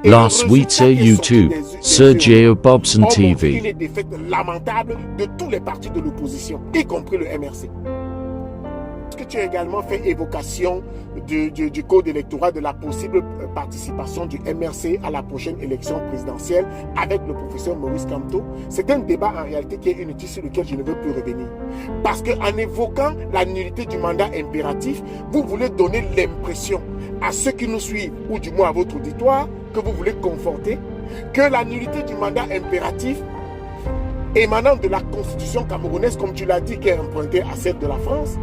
Et Last le week sur résultat qui est sorti YouTube, Sergio Bobson ont montré TV. les défaites lamentables de tous les partis de l'opposition, y compris le MRC. Est-ce que tu as également fait évocation du code électoral de la possible participation du MRC à la prochaine élection présidentielle avec le professeur Maurice Kamto? C'est un débat en réalité qui est inutile sur lequel je ne veux plus revenir. Parce qu'en évoquant la nullité du mandat impératif, vous voulez donner l'impression à ceux qui nous suivent, ou du moins à votre auditoire, que vous voulez conforter, que la nullité du mandat impératif émanant de la constitution camerounaise, comme tu l'as dit, qui est empruntée à celle de la France,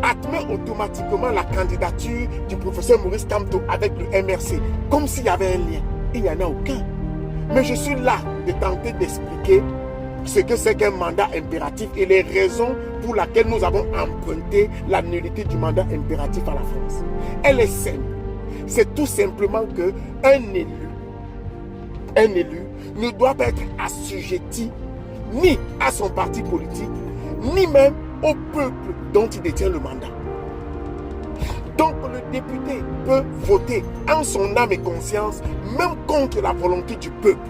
admet automatiquement la candidature du professeur Maurice Kamto avec le MRC, comme s'il y avait un lien. Il n'y en a aucun. Mais je suis là de tenter d'expliquer ce que c'est qu'un mandat impératif et les raisons pour lesquelles nous avons emprunté la nullité du mandat impératif à la France. Elle est simple. C'est tout simplement qu'un élu ne doit pas être assujetti ni à son parti politique, ni même au peuple dont il détient le mandat. Donc le député peut voter en son âme et conscience, même contre la volonté du peuple,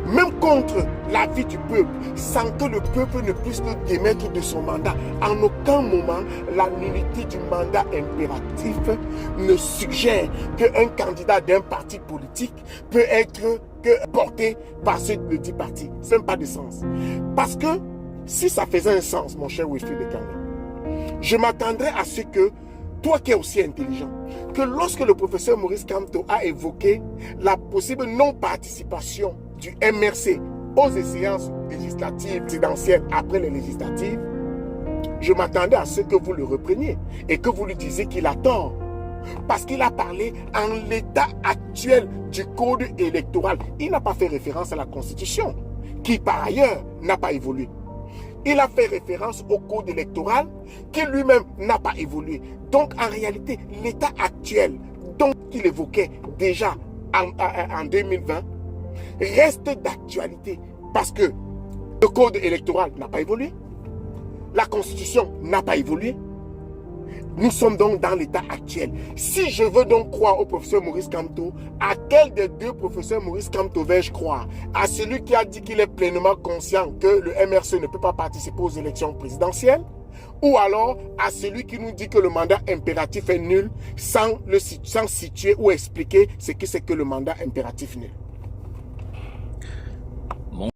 même contre l'avis du peuple, sans que le peuple ne puisse le démettre de son mandat. En aucun moment, la nullité du mandat impératif ne suggère qu'un candidat d'un parti politique peut être porté par ceux de dit parti. Ça n'a pas de sens. Parce que si ça faisait un sens, mon cher Wilfried de Kanga, je m'attendrais à ce que, toi qui es aussi intelligent, que lorsque le professeur Maurice Kamto a évoqué la possible non-participation du MRC aux échéances législatives présidentielles après les législatives, je m'attendais à ce que vous le repreniez et que vous lui disiez qu'il a tort. Parce qu'il a parlé en l'état actuel du code électoral. Il n'a pas fait référence à la Constitution, qui par ailleurs n'a pas évolué. Il a fait référence au code électoral qui lui-même n'a pas évolué. Donc en réalité, l'état actuel dont il évoquait déjà en 2020 reste d'actualité parce que le code électoral n'a pas évolué, la Constitution n'a pas évolué. Nous sommes donc dans l'état actuel. Si je veux donc croire au professeur Maurice Kamto, à quel des deux professeurs Maurice Kamto vais-je croire? À celui qui a dit qu'il est pleinement conscient que le MRC ne peut pas participer aux élections présidentielles? Ou alors à celui qui nous dit que le mandat impératif est nul sans situer ou expliquer ce que c'est que le mandat impératif nul?